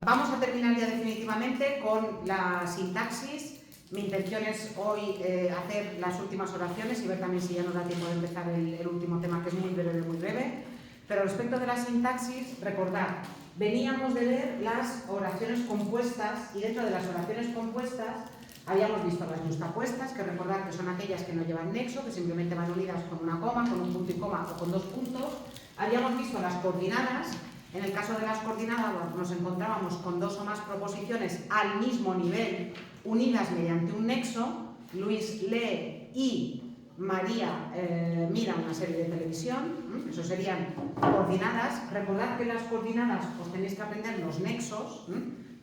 Vamos a terminar ya definitivamente con la sintaxis. Mi intención es hoy hacer las últimas oraciones y ver también si ya nos da tiempo de empezar el último tema, que es muy breve. Pero respecto de la sintaxis, recordad, veníamos de ver las oraciones compuestas y dentro de las oraciones compuestas habíamos visto las yustapuestas, que recordad que son aquellas que no llevan nexo, que simplemente van unidas con una coma, con un punto y coma o con dos puntos. Habíamos visto las coordinadas. En el caso de las coordinadas nos encontrábamos con dos o más proposiciones al mismo nivel, unidas mediante un nexo. Luis lee y María mira una serie de televisión. Eso serían coordinadas. Recordad que las coordinadas os tenéis que aprender los nexos.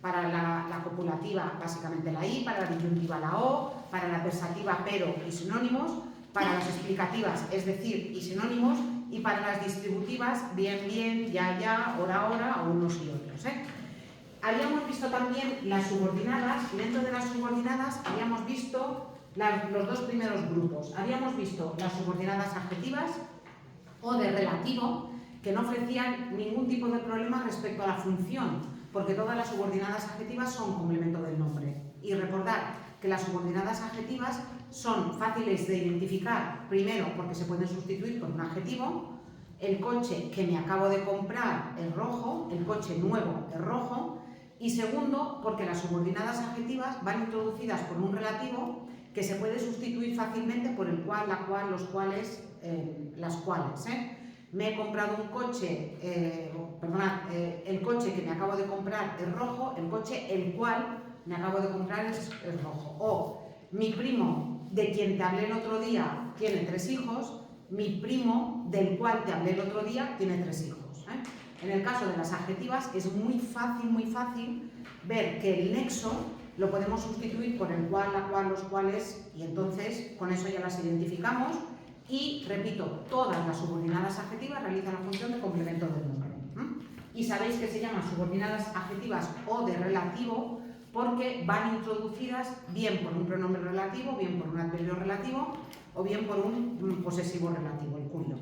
Para la copulativa, básicamente la I, para la disyuntiva la O, para la adversativa pero y sinónimos, para las explicativas, es decir, y sinónimos, y para las distributivas, bien, ya, hora, o unos y otros. Habíamos visto también las subordinadas, y dentro de las subordinadas habíamos visto los dos primeros grupos. Habíamos visto las subordinadas adjetivas o de relativo, que no ofrecían ningún tipo de problema respecto a la función, porque todas las subordinadas adjetivas son complemento del nombre. Y recordad que las subordinadas adjetivas son fáciles de identificar, primero porque se pueden sustituir por un adjetivo. El coche que me acabo de comprar es rojo, el coche nuevo es rojo. Y segundo, porque las subordinadas adjetivas van introducidas por un relativo que se puede sustituir fácilmente por el cual, la cual, los cuales, las cuales. Me he comprado un coche, el coche que me acabo de comprar es rojo, el coche el cual me acabo de comprar es rojo. O mi primo de quien te hablé el otro día tiene 3 hijos, mi primo del cual te hablé el otro día tiene 3 hijos. En el caso de las adjetivas es muy fácil ver que el nexo lo podemos sustituir por el cual, la cual, los cuales, y entonces con eso ya las identificamos. Y, repito, todas las subordinadas adjetivas realizan la función de complemento del nombre. Y sabéis que se llaman subordinadas adjetivas o de relativo porque van introducidas bien por un pronombre relativo, bien por un adverbio relativo o bien por un posesivo relativo, el cuyo.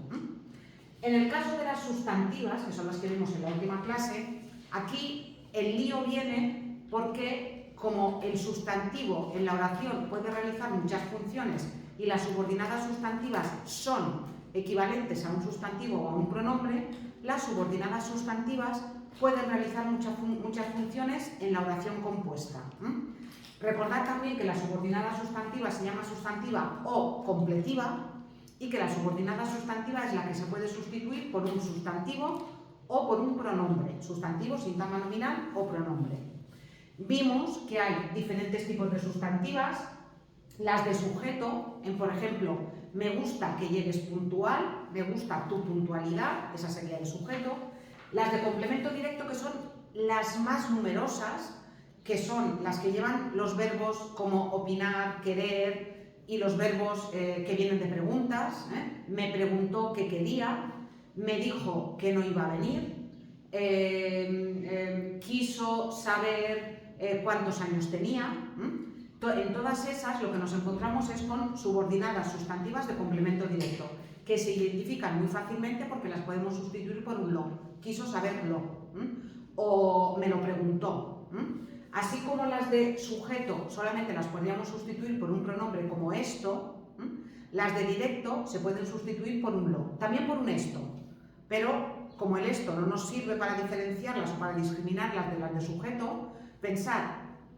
En el caso de las sustantivas, que son las que vimos en la última clase, aquí el lío viene porque como el sustantivo en la oración puede realizar muchas funciones y las subordinadas sustantivas son equivalentes a un sustantivo o a un pronombre, las subordinadas sustantivas pueden realizar muchas funciones en la oración compuesta. Recordad también que la subordinada sustantiva se llama sustantiva o completiva y que la subordinada sustantiva es la que se puede sustituir por un sustantivo o por un pronombre, sustantivo, sintagma nominal o pronombre. Vimos que hay diferentes tipos de sustantivas. Las de sujeto, por ejemplo, me gusta que llegues puntual, me gusta tu puntualidad, esa sería el sujeto. Las de complemento directo, que son las más numerosas, que son las que llevan los verbos como opinar, querer y los verbos que vienen de preguntas. Me preguntó qué quería, me dijo que no iba a venir, quiso saber cuántos años tenía. En todas esas lo que nos encontramos es con subordinadas sustantivas de complemento directo, que se identifican muy fácilmente porque las podemos sustituir por un lo. Quiso saberlo, o me lo preguntó. Así como las de sujeto solamente las podríamos sustituir por un pronombre como esto, las de directo se pueden sustituir por un lo, también por un esto, pero como el esto no nos sirve para diferenciarlas o para discriminarlas de las de sujeto, pensad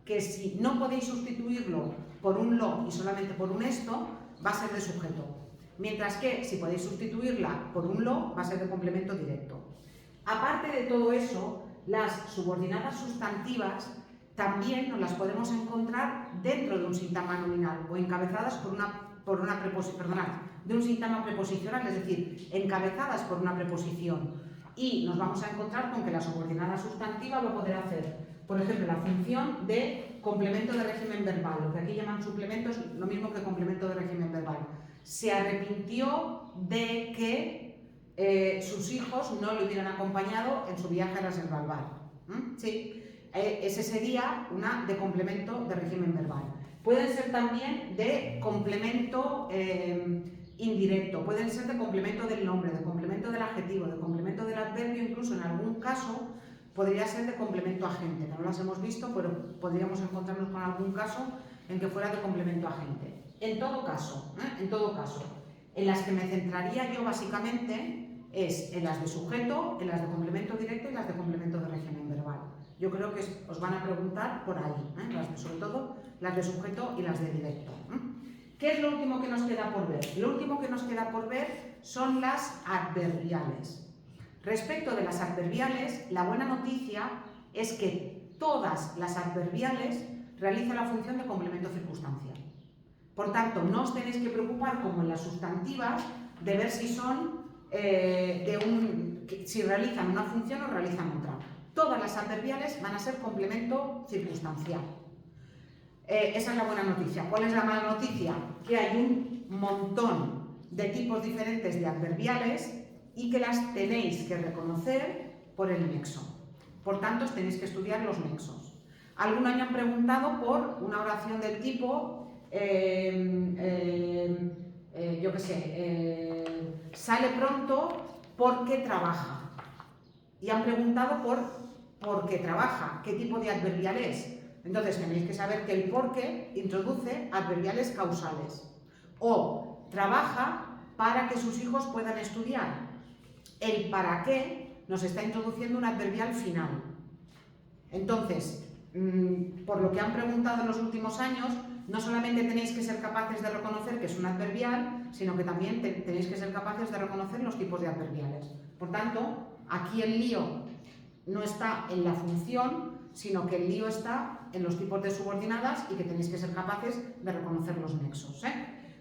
que si no podéis sustituirlo por un lo y solamente por un esto, va a ser de sujeto. Mientras que si podéis sustituirla por un lo, va a ser de complemento directo. Aparte de todo eso, las subordinadas sustantivas también nos las podemos encontrar dentro de un sintagma nominal o encabezadas por una preposición, de un sintagma preposicional, es decir, encabezadas por una preposición. Y nos vamos a encontrar con que la subordinada sustantiva va a poder hacer, por ejemplo, la función de complemento de régimen verbal, lo que aquí llaman suplemento es lo mismo que complemento de régimen verbal. Se arrepintió de que sus hijos no le hubieran acompañado en su viaje a la Reserva Albal. Sí, ese sería una de complemento de régimen verbal. Pueden ser también de complemento indirecto, pueden ser de complemento del nombre, de complemento del adjetivo, de complemento del adverbio, incluso en algún caso podría ser de complemento agente. las hemos visto, pero podríamos encontrarnos con algún caso en que fuera de complemento agente. En todo caso, en las que me centraría yo básicamente es en las de sujeto, en las de complemento directo y las de complemento de régimen verbal. Yo creo que os van a preguntar por ahí, sobre todo las de sujeto y las de directo. ¿Qué es lo último que nos queda por ver? Lo último que nos queda por ver son las adverbiales. Respecto de las adverbiales, la buena noticia es que todas las adverbiales realizan la función de complemento circunstancial. Por tanto, no os tenéis que preocupar, como en las sustantivas, de ver si son si realizan una función o realizan otra. Todas las adverbiales van a ser complemento circunstancial. Esa es la buena noticia. ¿Cuál es la mala noticia? Que hay un montón de tipos diferentes de adverbiales y que las tenéis que reconocer por el nexo. Por tanto, os tenéis que estudiar los nexos. Algún año han preguntado por una oración del tipo yo qué sé, sale pronto porque trabaja. Y han preguntado por qué trabaja, qué tipo de adverbial es. Entonces tenéis que saber que el por qué introduce adverbiales causales. O trabaja para que sus hijos puedan estudiar. El para qué nos está introduciendo un adverbial final. Entonces, por lo que han preguntado en los últimos años, no solamente tenéis que ser capaces de reconocer que es un adverbial, sino que también tenéis que ser capaces de reconocer los tipos de adverbiales. Por tanto, aquí el lío no está en la función, sino que el lío está en los tipos de subordinadas y que tenéis que ser capaces de reconocer los nexos.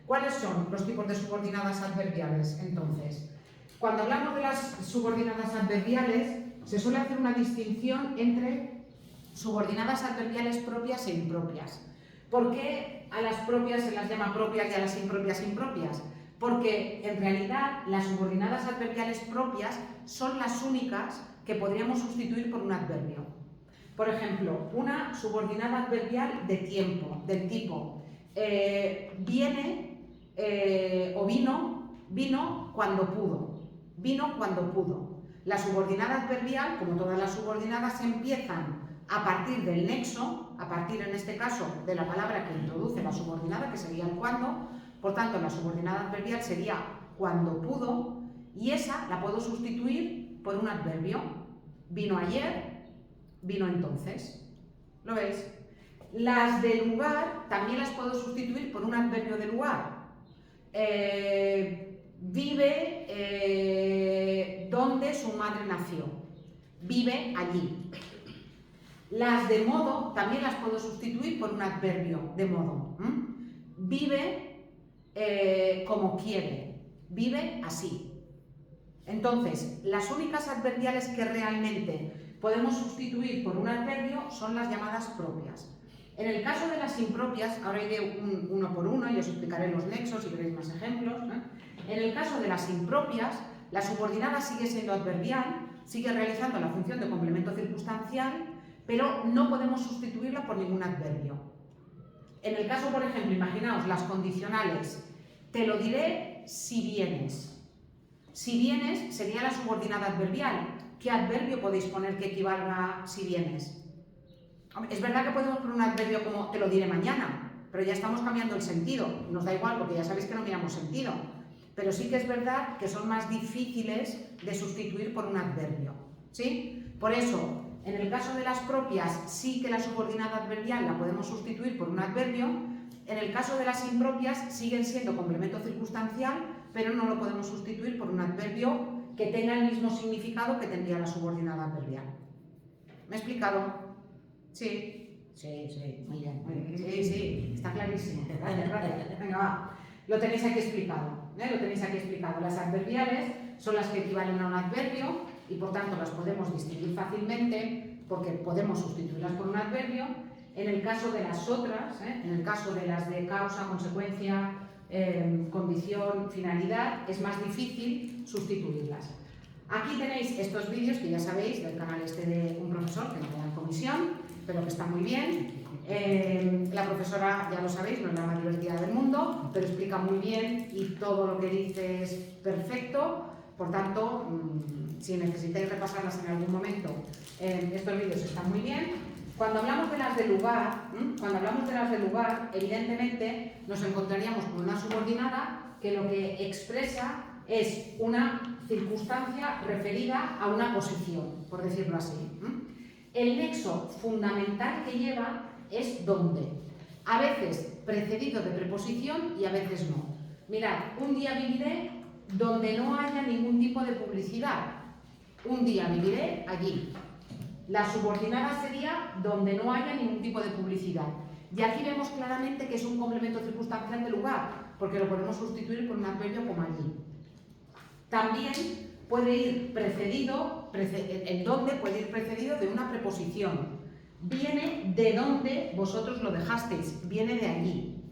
¿Cuáles son los tipos de subordinadas adverbiales, entonces? Cuando hablamos de las subordinadas adverbiales, se suele hacer una distinción entre subordinadas adverbiales propias e impropias. ¿Por qué a las propias se las llama propias y a las impropias impropias? Porque en realidad las subordinadas adverbiales propias son las únicas que podríamos sustituir por un adverbio. Por ejemplo, una subordinada adverbial de tiempo, del tipo viene o vino cuando pudo. Vino cuando pudo. La subordinada adverbial, como todas las subordinadas, empiezan a partir del nexo, a partir en este caso de la palabra que introduce la subordinada, que sería el cuando. Por tanto, la subordinada adverbial sería cuando pudo, y esa la puedo sustituir por un adverbio. Vino ayer, vino entonces. ¿Lo veis? Las de lugar también las puedo sustituir por un adverbio de lugar. Vive donde su madre nació. Vive allí. Las de modo también las puedo sustituir por un adverbio de modo. Vive como quiere. Vive así. Entonces, las únicas adverbiales que realmente podemos sustituir por un adverbio son las llamadas propias. En el caso de las impropias, ahora iré uno por uno y os explicaré los nexos si queréis más ejemplos. En el caso de las impropias, la subordinada sigue siendo adverbial, sigue realizando la función de complemento circunstancial, pero no podemos sustituirla por ningún adverbio. En el caso, por ejemplo, imaginaos las condicionales, te lo diré si vienes. Si vienes sería la subordinada adverbial. ¿Qué adverbio podéis poner que equivalga a si vienes? Es verdad que podemos poner un adverbio como te lo diré mañana, pero ya estamos cambiando el sentido. Nos da igual porque ya sabéis que no miramos sentido. Pero sí que es verdad que son más difíciles de sustituir por un adverbio. ¿Sí? Por eso, en el caso de las propias, sí que la subordinada adverbial la podemos sustituir por un adverbio. En el caso de las impropias, siguen siendo complemento circunstancial, pero no lo podemos sustituir por un adverbio que tenga el mismo significado que tendría la subordinada adverbial. ¿Me he explicado? Sí, muy bien. Sí, está clarísimo. Gracias. Venga, va. Lo tenéis aquí explicado. Lo tenéis aquí explicado. Las adverbiales son las que equivalen a un adverbio y por tanto las podemos distinguir fácilmente porque podemos sustituirlas por un adverbio. En el caso de las otras, en el caso de las de causa, consecuencia, condición, finalidad, es más difícil sustituirlas. Aquí tenéis estos vídeos que ya sabéis del canal este de un profesor que no queda en comisión, pero que está muy bien. La profesora, ya lo sabéis, no es la más divertida del mundo, pero explica muy bien y todo lo que dice es perfecto. Por tanto, si necesitáis repasarlas en algún momento, estos vídeos están muy bien. Cuando hablamos de las de lugar, evidentemente nos encontraríamos con una subordinada que lo que expresa es una circunstancia referida a una posición, por decirlo así. El nexo fundamental que lleva es dónde. A veces precedido de preposición y a veces no. Mirad, un día viviré donde no haya ningún tipo de publicidad. Un día viviré allí. La subordinada sería donde no haya ningún tipo de publicidad. Y aquí vemos claramente que es un complemento circunstancial de lugar, porque lo podemos sustituir por un adverbio como allí. También puede ir precedido, el donde puede ir precedido de una preposición. Viene de donde vosotros lo dejasteis, viene de allí.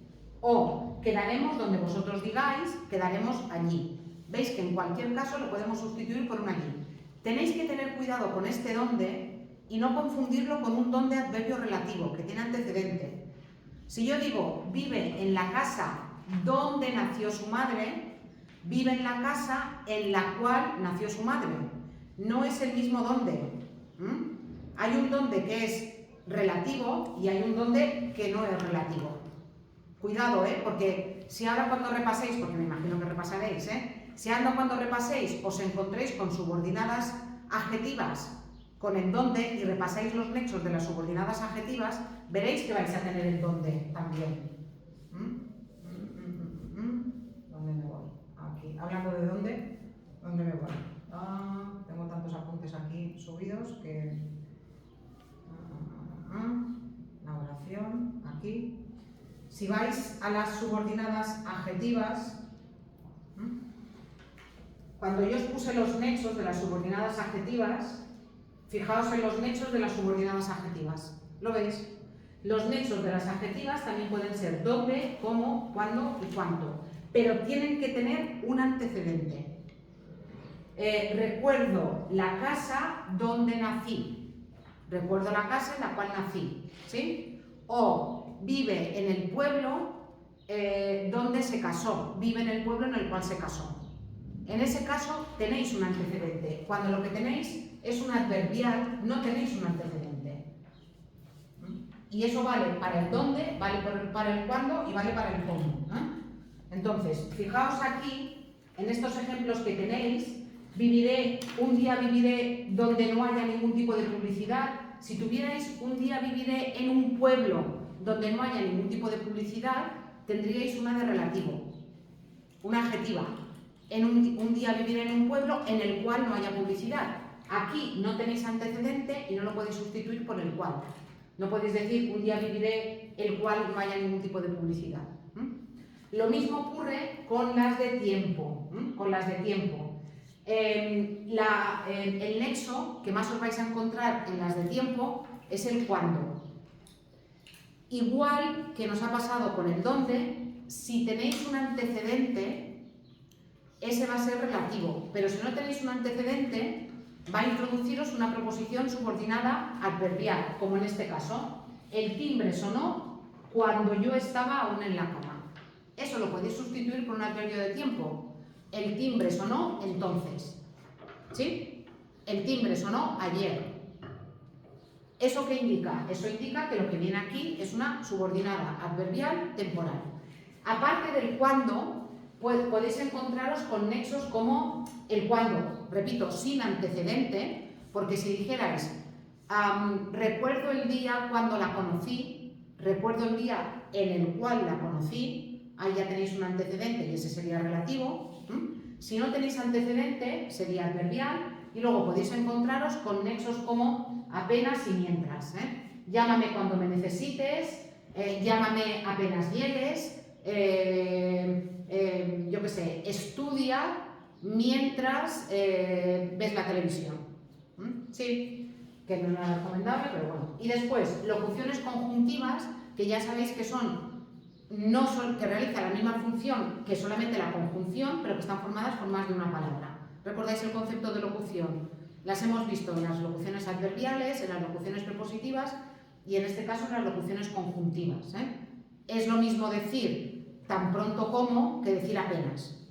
O quedaremos donde vosotros digáis, quedaremos allí. Veis que en cualquier caso lo podemos sustituir por un allí. Tenéis que tener cuidado con este donde y no confundirlo con un donde adverbio relativo, que tiene antecedente. Si yo digo, vive en la casa donde nació su madre, vive en la casa en la cual nació su madre. No es el mismo donde. Hay un donde que es relativo y hay un donde que no es relativo. Cuidado, porque si ahora cuando repaséis, porque me imagino que repasaréis, si ahora cuando repaséis os encontréis con subordinadas adjetivas con el donde y repasáis los nexos de las subordinadas adjetivas, veréis que vais a tener el donde también. ¿Dónde me voy? Aquí. Hablando de ¿dónde me voy? Tengo tantos apuntes aquí subidos que... la oración, aquí. Si vais a las subordinadas adjetivas, cuando yo os puse los nexos de las subordinadas adjetivas, fijaos en los nexos de las subordinadas adjetivas. ¿Lo veis? Los nexos de las adjetivas también pueden ser dónde, cómo, cuándo y cuánto, pero tienen que tener un antecedente. Recuerdo la casa donde nací. Recuerdo la casa en la cual nací, ¿sí? O vive en el pueblo donde se casó. Vive en el pueblo en el cual se casó. En ese caso tenéis un antecedente. Cuando lo que tenéis es un adverbial, no tenéis un antecedente. Y eso vale para el dónde, vale para el cuándo y vale para el cómo. Entonces, fijaos aquí, en estos ejemplos que tenéis, un día viviré donde no haya ningún tipo de publicidad. Si tuvierais un día viviré en un pueblo donde no haya ningún tipo de publicidad, tendríais una de relativo, una adjetiva. Un día viviré en un pueblo en el cual no haya publicidad. Aquí no tenéis antecedente y no lo podéis sustituir por el cual. No podéis decir un día viviré el cual no haya ningún tipo de publicidad. Lo mismo ocurre con las de tiempo. El nexo que más os vais a encontrar en las de tiempo es el cuándo. Igual que nos ha pasado con el dónde, si tenéis un antecedente, ese va a ser relativo, pero si no tenéis un antecedente, va a introduciros una preposición subordinada adverbial, como en este caso. El timbre sonó cuando yo estaba aún en la cama. Eso lo podéis sustituir por un adverbio de tiempo. El timbre sonó entonces. ¿Sí? El timbre sonó ayer. ¿Eso qué indica? Eso indica que lo que viene aquí es una subordinada adverbial temporal. Aparte del cuándo, podéis encontraros con nexos como el cuándo, repito, sin antecedente, porque si dijerais recuerdo el día cuando la conocí, recuerdo el día en el cual la conocí, ahí ya tenéis un antecedente y ese sería relativo. Si no tenéis antecedente, sería adverbial, y luego podéis encontraros con nexos como apenas y mientras. Llámame cuando me necesites, llámame apenas llegues, yo qué sé, estudia mientras ves la televisión. Sí, que no es nada recomendable, pero bueno. Y después, locuciones conjuntivas, que ya sabéis que que realizan la misma función que solamente la conjunción, pero que están formadas por más de una palabra. ¿Recordáis el concepto de locución? Las hemos visto en las locuciones adverbiales, en las locuciones prepositivas y en este caso en las locuciones conjuntivas. Es lo mismo decir tan pronto como que decir apenas.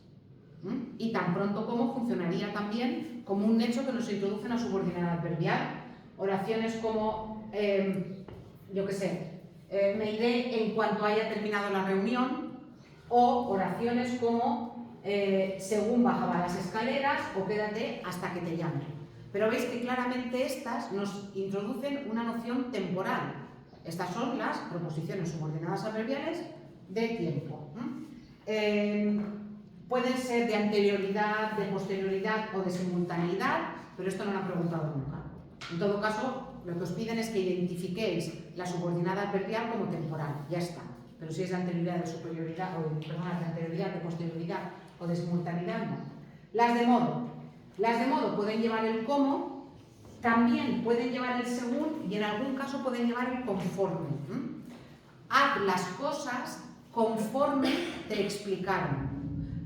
Y tan pronto como funcionaría también como un nexo que nos introduce una subordinada adverbial. Oraciones como yo qué sé, me iré en cuanto haya terminado la reunión, o oraciones como según bajaba las escaleras o quédate hasta que te llame. Pero veis que claramente estas nos introducen una noción temporal. Estas son las proposiciones subordinadas adverbiales de tiempo. Pueden ser de anterioridad, de posterioridad o de simultaneidad, pero esto no lo han preguntado nunca. En todo caso, lo que os piden es que identifiquéis la subordinada adverbial como temporal, ya está. Pero si es de anterioridad, de superioridad, de anterioridad, de posterioridad o de simultaneidad, no. Las de modo. Las de modo pueden llevar el como, también pueden llevar el según y en algún caso pueden llevar el conforme. Haz las cosas conforme te explicaron.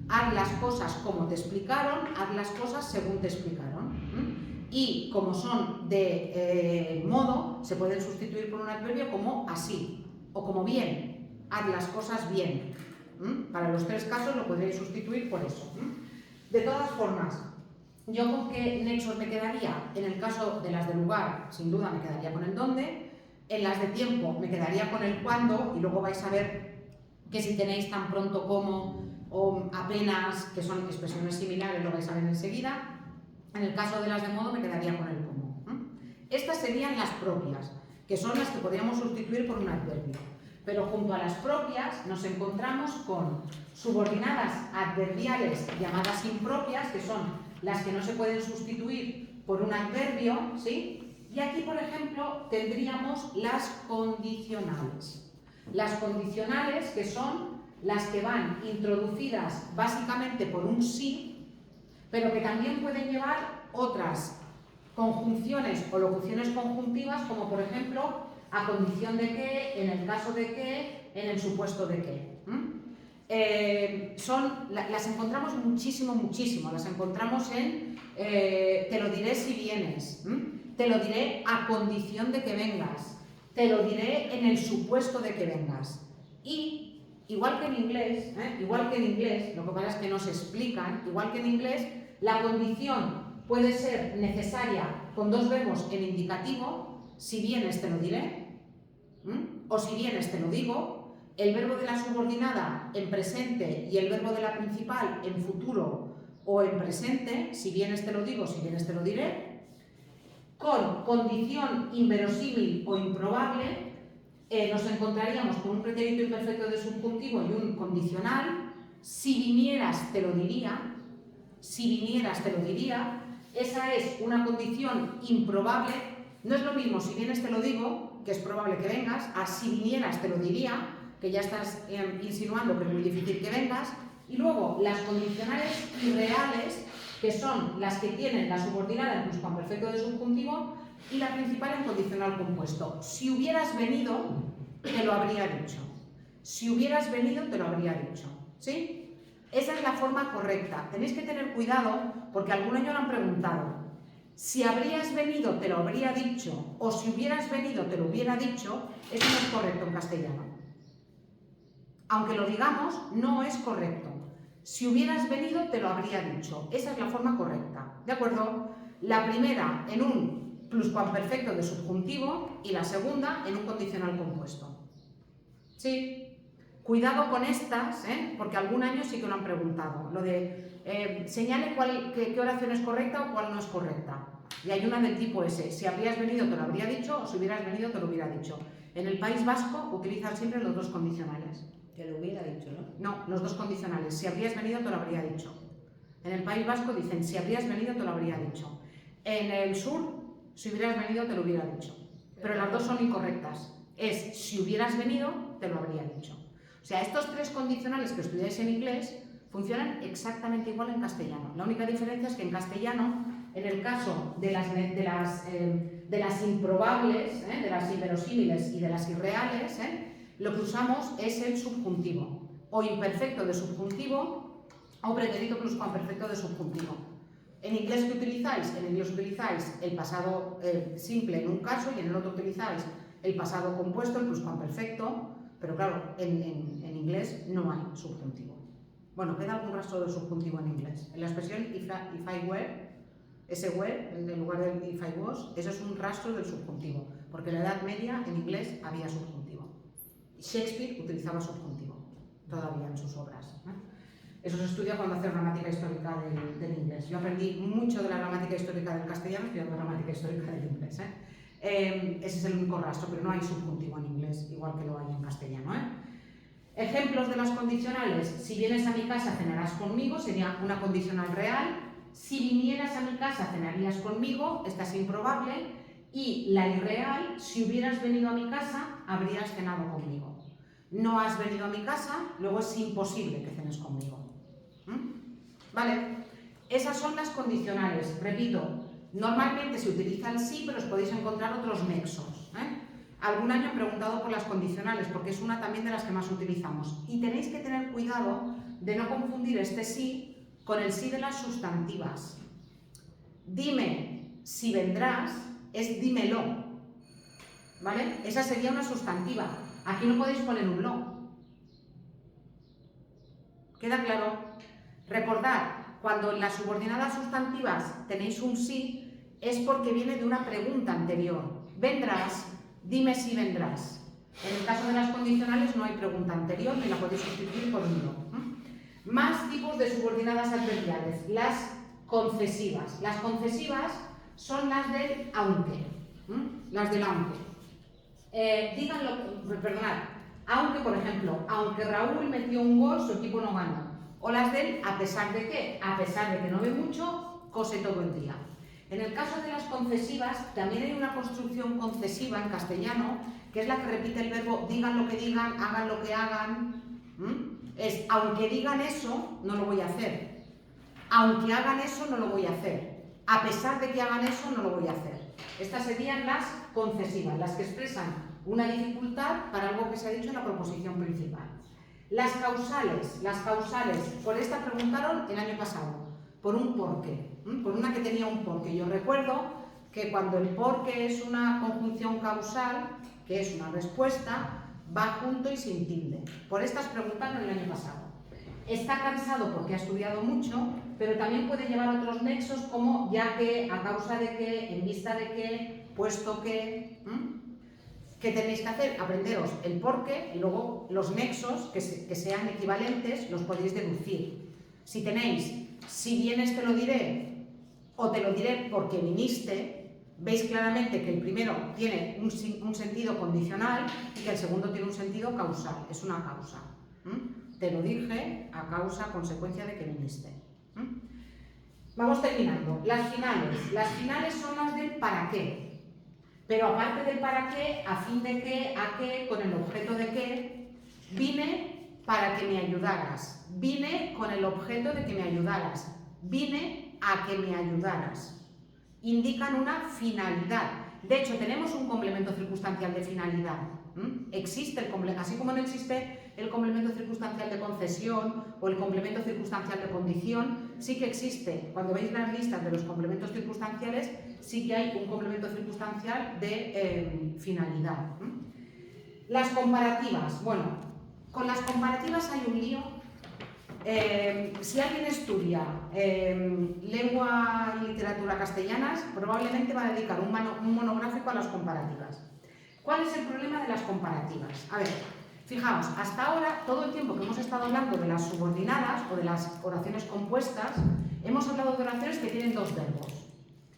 Haz las cosas como te explicaron, haz las cosas según te explicaron. Y como son de modo, se pueden sustituir por un adverbio como así o como bien. Haz las cosas bien. Para los tres casos lo podréis sustituir por eso. De todas formas, ¿yo con qué nexos me quedaría? En el caso de las de lugar, sin duda me quedaría con el dónde. En las de tiempo me quedaría con el cuándo, y luego vais a ver que si tenéis tan pronto como o apenas, que son expresiones similares, lo vais a ver enseguida. En el caso de las de modo me quedaría con el cómo. Estas serían las propias, que son las que podríamos sustituir por un adverbio. Pero junto a las propias nos encontramos con subordinadas adverbiales llamadas impropias, que son las que no se pueden sustituir por un adverbio, ¿sí? Y aquí, por ejemplo, tendríamos las condicionales. Las condicionales, que son las que van introducidas básicamente por un sí, pero que también pueden llevar otras conjunciones o locuciones conjuntivas, como por ejemplo, a condición de que, en el caso de que, en el supuesto de que. Las encontramos muchísimo. Las encontramos en te lo diré si vienes, te lo diré a condición de que vengas, te lo diré en el supuesto de que vengas. Y igual que en inglés, lo que pasa es que no se explican, igual que en inglés, la condición puede ser necesaria con dos verbos en indicativo, si vienes te lo diré, o si vienes te lo digo, el verbo de la subordinada en presente y el verbo de la principal en futuro o en presente, si vienes te lo digo, si vienes te lo diré, con condición inverosímil o improbable. Nos encontraríamos con un pretérito imperfecto de subjuntivo y un condicional. Si vinieras te lo diría, si vinieras te lo diría. Esa es una condición improbable. No es lo mismo si vienes te lo digo, que es probable que vengas, a si vinieras te lo diría, que ya estás insinuando que es muy difícil que vengas. Y luego las condicionales irreales, que son las que tienen la subordinada en pluscuamperfecto de subjuntivo y la principal en condicional compuesto. Si hubieras venido, te lo habría dicho. Si hubieras venido, te lo habría dicho. ¿Sí? Esa es la forma correcta. Tenéis que tener cuidado porque algún año lo han preguntado. Si habrías venido, te lo habría dicho, o si hubieras venido, te lo hubiera dicho, eso no es correcto en castellano. Aunque lo digamos, no es correcto. Si hubieras venido, te lo habría dicho. Esa es la forma correcta. ¿De acuerdo? La primera en un pluscuamperfecto de subjuntivo y la segunda en un condicional compuesto. ¿Sí? Cuidado con estas, porque algún año sí que lo han preguntado. Lo de señale qué oración es correcta o cuál no es correcta. Y hay una del tipo ese. Si habrías venido te lo habría dicho o si hubieras venido te lo hubiera dicho. En el País Vasco utilizan siempre los dos condicionales. Te lo hubiera dicho, ¿no? No, los dos condicionales. Si habrías venido te lo habría dicho. En el País Vasco dicen si habrías venido te lo habría dicho. En el sur, si hubieras venido te lo hubiera dicho. Pero las dos son incorrectas. Es si hubieras venido te lo habría dicho. O sea, estos tres condicionales que estudiáis en inglés funcionan exactamente igual en castellano. La única diferencia es que en castellano, en el caso de las improbables, de las inverosímiles y de las irreales, lo que usamos es el subjuntivo, o imperfecto de subjuntivo, o pretérito pluscuamperfecto de subjuntivo. ¿En inglés qué utilizáis? En inglés utilizáis el pasado simple en un caso y en el otro utilizáis el pasado compuesto, el pluscuamperfecto, pero claro, en inglés no hay subjuntivo. Bueno, queda algún rastro del subjuntivo en inglés. En la expresión if I were, ese were, en lugar del if I was, eso es un rastro del subjuntivo. porque en la Edad Media en inglés había subjuntivo. Shakespeare utilizaba subjuntivo todavía en sus obras. Eso se estudia cuando hace gramática histórica del inglés. Yo aprendí mucho de la gramática histórica del castellano estudiando gramática histórica del inglés. Ese es el único rastro, pero no hay subjuntivo en inglés, igual que lo hay en castellano. Ejemplos de las condicionales. Si vienes a mi casa, cenarás conmigo, sería una condicional real. Si vinieras a mi casa, cenarías conmigo, esta es improbable. Y la irreal, si hubieras venido a mi casa, habrías cenado conmigo. No has venido a mi casa, luego es imposible que cenes conmigo. ¿Vale? Esas son las condicionales. Repito, normalmente se utiliza el sí, pero os podéis encontrar otros nexos. Algún año he preguntado por las condicionales, porque es una también de las que más utilizamos. Y tenéis que tener cuidado de no confundir este sí con el sí de las sustantivas. Dime si vendrás es dímelo. ¿Vale? Esa sería una sustantiva. Aquí no podéis poner un lo. ¿Queda claro? Recordad, cuando en las subordinadas sustantivas tenéis un sí, es porque viene de una pregunta anterior. ¿Vendrás? Dime si vendrás. En el caso de las condicionales no hay pregunta anterior ni la podéis sustituir por un no. Más tipos de subordinadas adverbiales. Las concesivas. Las concesivas son las del aunque. Las del aunque. Perdonad. Aunque, por ejemplo, aunque Raúl metió un gol, su equipo no ganó. O las del a pesar de qué. A pesar de que no ve mucho, cose todo el día. En el caso de las concesivas, también hay una construcción concesiva en castellano, que es la que repite el verbo digan lo que digan, hagan lo que hagan. Es, aunque digan eso, no lo voy a hacer. Aunque hagan eso, no lo voy a hacer. A pesar de que hagan eso, no lo voy a hacer. Estas serían las concesivas, las que expresan una dificultad para algo que se ha dicho en la proposición principal. Las causales, por esta preguntaron el año pasado, por un porqué. Por una que tenía un porqué. Yo recuerdo que cuando el porqué es una conjunción causal, que es una respuesta, va junto y sin tilde. Por estas preguntaron el año pasado. Está cansado porque ha estudiado mucho, pero también puede llevar otros nexos como ya que, a causa de que, en vista de que, puesto que. ¿Qué tenéis que hacer? Aprenderos el porqué y luego los nexos que sean equivalentes los podéis deducir. Si tenéis, si vienes te lo diré, o te lo diré porque viniste, veis claramente que el primero tiene un sentido condicional y que el segundo tiene un sentido causal, es una causa. Te lo dije a causa, consecuencia de que viniste. Vamos terminando. Las finales son las del para qué. Pero aparte del para qué, a fin de qué, a qué, con el objeto de qué, vine para que me ayudaras. Vine con el objeto de que me ayudaras. Vine a que me ayudaras. Indican una finalidad. De hecho, tenemos un complemento circunstancial de finalidad. Existe el complemento, así como no existe el complemento circunstancial de concesión o el complemento circunstancial de condición, sí que existe. Cuando veis las listas de los complementos circunstanciales, sí que hay un complemento circunstancial de finalidad. Las comparativas. Bueno, con las comparativas hay un lío. Si alguien estudia lengua y literatura castellanas, probablemente va a dedicar un monográfico a las comparativas. ¿Cuál es el problema de las comparativas? A ver, fijaos, hasta ahora, todo el tiempo que hemos estado hablando de las subordinadas o de las oraciones compuestas, hemos hablado de oraciones que tienen dos verbos,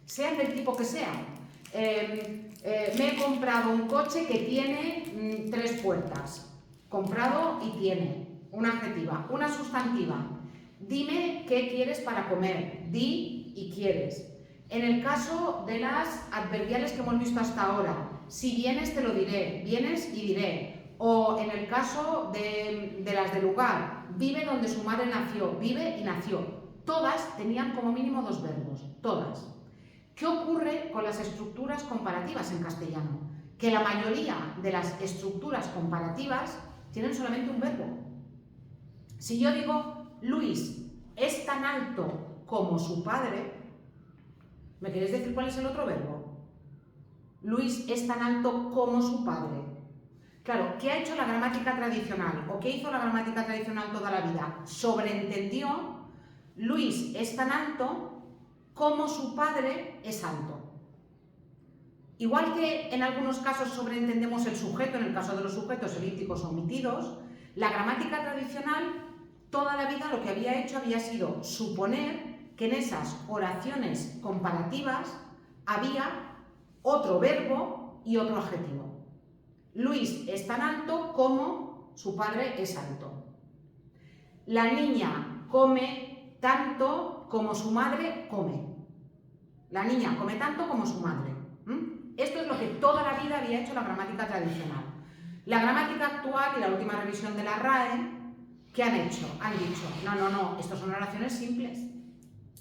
sean del tipo que sean. Me he comprado un coche que tiene 3 puertas. Comprado y tiene. Una adjetiva. Una sustantiva. Dime qué quieres para comer. Di y quieres. En el caso de las adverbiales que hemos visto hasta ahora, si vienes te lo diré, vienes y diré. O en el caso de las de lugar, vive donde su madre nació, vive y nació. Todas tenían como mínimo 2 verbos, todas. ¿Qué ocurre con las estructuras comparativas en castellano? Que la mayoría de las estructuras comparativas tienen solamente un verbo. Si yo digo, Luis es tan alto como su padre, ¿me queréis decir cuál es el otro verbo? Luis es tan alto como su padre. Claro, ¿qué ha hecho la gramática tradicional? ¿O qué hizo la gramática tradicional toda la vida? Sobreentendió, Luis es tan alto como su padre es alto. Igual que en algunos casos sobreentendemos el sujeto, en el caso de los sujetos elípticos omitidos, la gramática tradicional toda la vida lo que había hecho había sido suponer que en esas oraciones comparativas había otro verbo y otro adjetivo. Luis es tan alto como su padre es alto. La niña come tanto como su madre come. La niña come tanto como su madre. Esto es lo que toda la vida había hecho la gramática tradicional. La gramática actual y la última revisión de la RAE, ¿qué han hecho? Han dicho, no, estas son oraciones simples.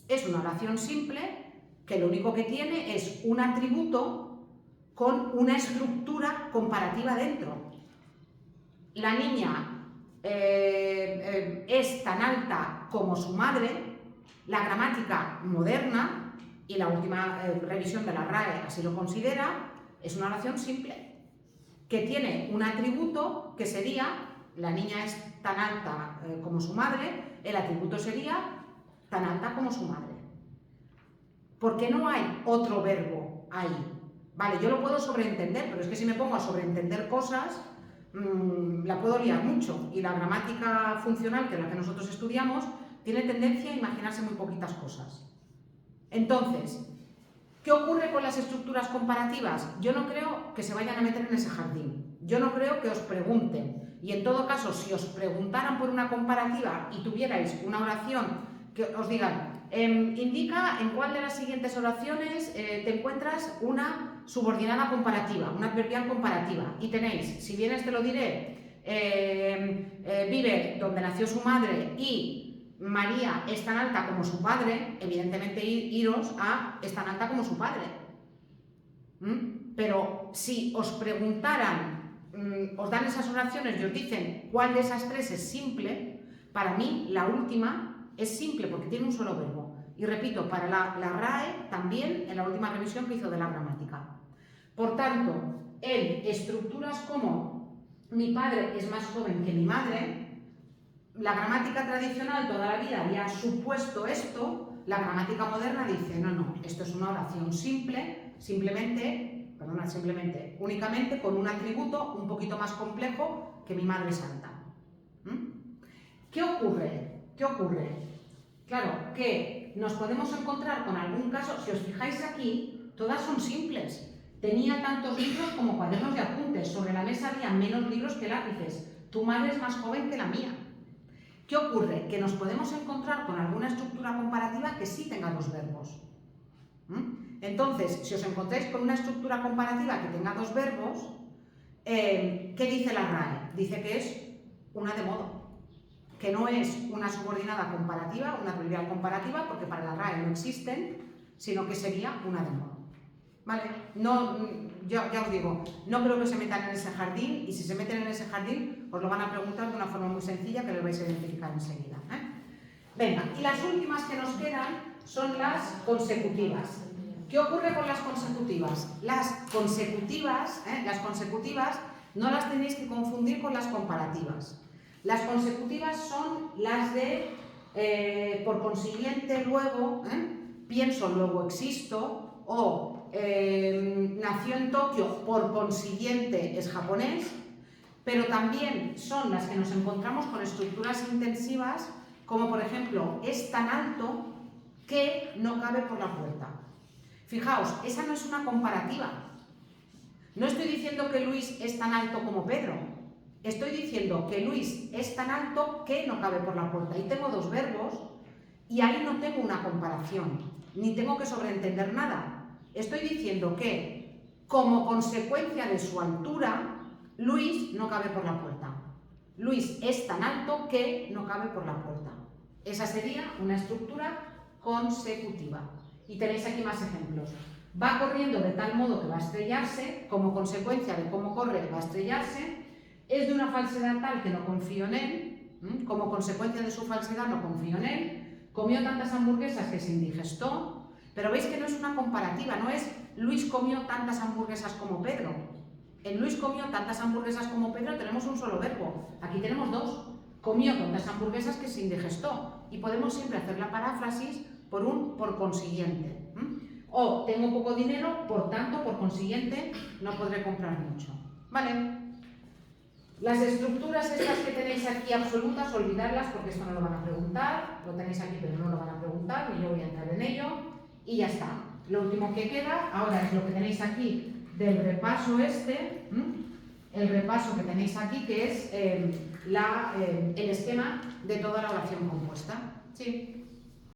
Es una oración simple que lo único que tiene es un atributo con una estructura comparativa dentro. La niña es tan alta como su madre. La gramática moderna y la última revisión de la RAE así lo considera, es una oración simple que tiene un atributo que sería la niña es tan alta como su madre, el atributo sería tan alta como su madre. Porque no hay otro verbo ahí. Vale, yo lo puedo sobreentender, pero es que si me pongo a sobreentender cosas, la puedo liar mucho. Y la gramática funcional, que es la que nosotros estudiamos, tiene tendencia a imaginarse muy poquitas cosas. Entonces, ¿qué ocurre con las estructuras comparativas? Yo no creo que se vayan a meter en ese jardín. Yo no creo que os pregunten. Y en todo caso, si os preguntaran por una comparativa y tuvierais una oración que os digan, indica en cuál de las siguientes oraciones te encuentras una subordinada comparativa, una adverbial comparativa. Y tenéis, si bien te lo diré, vive donde nació su madre y María es tan alta como su padre, evidentemente iros a es tan alta como su padre. Pero si os preguntaran, os dan esas oraciones y os dicen cuál de esas tres es simple, para mí la última es simple porque tiene un solo verbo. Y repito, para la RAE también en la última revisión que hizo de la gramática. Por tanto, en estructuras como mi padre es más joven que mi madre, la gramática tradicional toda la vida había supuesto esto, la gramática moderna dice, no, esto es una oración simple, únicamente con un atributo un poquito más complejo que mi madre es alta. ¿Qué ocurre? Claro, que nos podemos encontrar con algún caso, si os fijáis aquí, todas son simples. Tenía tantos libros como cuadernos de apuntes, sobre la mesa había menos libros que lápices, tu madre es más joven que la mía. ¿Qué ocurre? Que nos podemos encontrar con alguna estructura comparativa que sí tenga dos verbos. Entonces, si os encontráis con una estructura comparativa que tenga dos verbos, ¿qué dice la RAE? Dice que es una de modo, que no es una subordinada comparativa, una adverbial comparativa, porque para la RAE no existen, sino que sería una de modo. ¿Vale? No, ya os digo, no creo que se metan en ese jardín, y si se meten en ese jardín os lo van a preguntar de una forma muy sencilla que lo vais a identificar enseguida. Venga, y las últimas que nos quedan son las consecutivas. ¿Qué ocurre con las consecutivas? Las consecutivas no las tenéis que confundir con las comparativas. Las consecutivas son las de, por consiguiente, luego, pienso, luego existo, o nació en Tokio, por consiguiente es japonés, pero también son las que nos encontramos con estructuras intensivas, como por ejemplo, es tan alto que no cabe por la puerta. Fijaos, esa no es una comparativa. No estoy diciendo que Luis es tan alto como Pedro. Estoy diciendo que Luis es tan alto que no cabe por la puerta. Y tengo dos verbos y ahí no tengo una comparación, ni tengo que sobreentender nada. Estoy diciendo que, como consecuencia de su altura, Luis no cabe por la puerta. Luis es tan alto que no cabe por la puerta. Esa sería una estructura consecutiva. Y tenéis aquí más ejemplos. Va corriendo de tal modo que va a estrellarse, como consecuencia de cómo corre va a estrellarse. Es de una falsedad tal que no confío en él, como consecuencia de su falsedad no confío en él. Comió tantas hamburguesas que se indigestó. Pero veis que no es una comparativa, no es Luis comió tantas hamburguesas como Pedro. En Luis comió tantas hamburguesas como Pedro tenemos un solo verbo. Aquí tenemos dos. Comió tantas hamburguesas que se indigestó. Y podemos siempre hacer la paráfrasis por consiguiente. O tengo poco dinero, por tanto, por consiguiente, no podré comprar mucho. ¿Vale? Las estructuras estas que tenéis aquí absolutas, olvidarlas porque esto no lo van a preguntar. Lo tenéis aquí pero no lo van a preguntar, ni yo voy a entrar en ello. Y ya está. Lo último que queda ahora es lo que tenéis aquí del repaso este. El repaso que tenéis aquí, que es el esquema de toda la oración compuesta. ¿Sí?